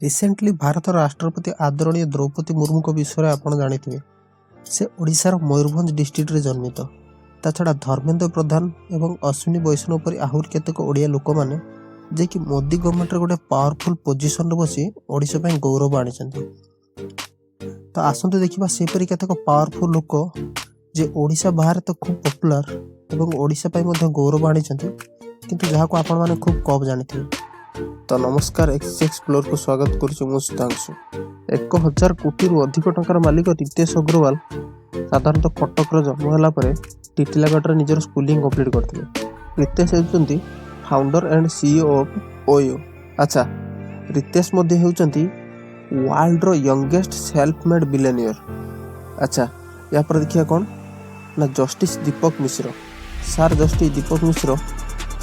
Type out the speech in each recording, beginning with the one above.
Recently Bharat राष्ट्रपति आदरणीय द्रौपदी मुर्मू को विषय आपड़ जानी से ओडिशार मयूरभंज डिस्ट्रिक्ट रे जन्मित ता छड़ा धर्मेंद्र प्रधान एवं अश्विनी वैष्णव पर आहरी केतक ओडिया लोक मैंने जे कि मोदी गवर्नमेंट गोटे पावरफुल पोजिशन रे बसी ओडिशा ପାଇଁ गौरव आनी तो आसतु देखा सेपरी केतक पावरफुल लोक जे ओडिशा बाहर तो खूब पॉपुलर एवं ओडिशा ପାଇଁ ମଧ୍ୟ गौरव आनी किंतु जहाँ को आपण माने खूब कम जानी तो नमस्कार एक्स एक्सप्लोर को स्वागत करुछु सुधांशु 1000 कोटी रु अधिक टंकार मालिक रितेश अग्रवाल साधारणतः कटक जन्म है टिटिलागढ़ निजर स्कूलिंग कंप्लीट करते। रितेश होती founder and CEO of OYO. अच्छा, रितेश होती वर्ल्ड रो यंगेस्ट सेल्फ मेड बिलियनियर। अच्छा, या पर देखिए कौन ना जस्टिस दीपक मिश्र। सार जस्टिस दीपक मिश्र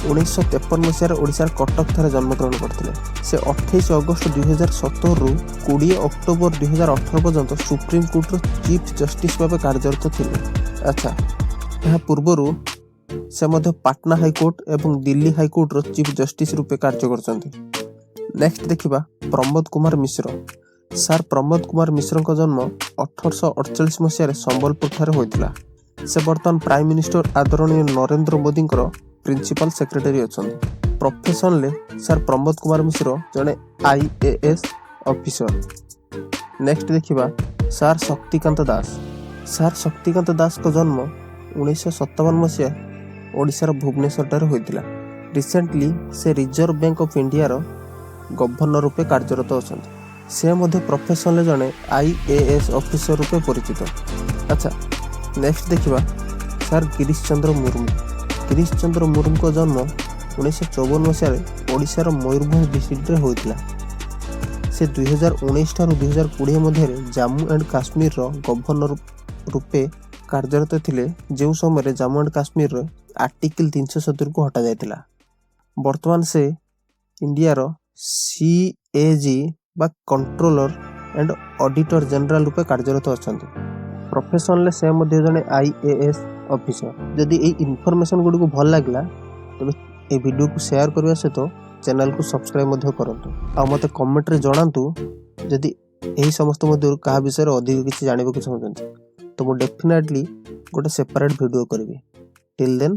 1953 मसीह ओडिशार कटक ठारे जन्मग्रहण करते। से 28 अगस्त 2017 रु 20 अक्टोबर 2018 पर्यंत सुप्रीम कोर्ट रो चीफ जस्टिस भाव कार्यरत थिले। अच्छा, यह पूर्व से मध्य पाटना हाईकोर्ट एवं दिल्ली हाईकोर्ट रो चीफ जस्टिस रूपे कार्य करछन्ति। नेक्स्ट देखिबा प्रमोद कुमार मिश्र। सार प्रमोद कुमार मिश्र का जन्म 1848 मसीह संबलपुर ठारे होइतिला। से वर्तमान प्राइम मिनिस्टर आदरणीय नरेंद्र मोदी प्रिंसिपल सेक्रेटरी अच्छा। प्रोफेशन ले सर प्रमोद कुमार मिश्र जड़े IAS ऑफिसर। नेक्स्ट देखिबा सर शक्तिकांत दास। सर शक्तिकांत दास को जन्म 1957 मसीहा ओडिशार भुवनेश्वर ठारे होइतिला। रिसेंटली से रिजर्व बैंक ऑफ इंडिया रो गवर्नर रूपे कार्यरत अच्छा। से मध्य प्रोफेशन ले जड़े IAS ऑफिसर रूपे परिचित। अच्छा, नेक्स्ट देखिबा सर गिरीश चंद्र मुर्मू। गिरीश चंद्र मुर्मू को जन्म 1954 मसीह ओडिशार मयूरभंज डिस्ट्रिक्ट रे होइतिला। से 2019 ठारू 2020 मध्य जम्मू एंड काश्मीर रो गवर्नर रूपे कार्यरत थिले, जो समय जम्मू एंड काश्मीर रो आर्टिकल 370 को हटा जायतिला। वर्तमान से इंडिया रो CAG बा कंट्रोलर एंड ऑडिटर जनरल रूपे कार्यरत अछंती। प्रोफेशन ले से मध्य जने IAS ऑफिसर। जदि ए इनफॉरमेशन गुडी को भल लागला तबे ए वीडियो को शेयर करबा सहित चैनल को सब्सक्राइब मध्य करंतु। आ मते कमेंट रे जणांतु जदि एही समस्त मध्य कहा विषय रे अधिक किछि जानिबो के चाहछन्ती तो मो डेफिनेटली गोटे सेपरेट वीडियो करबी। Till then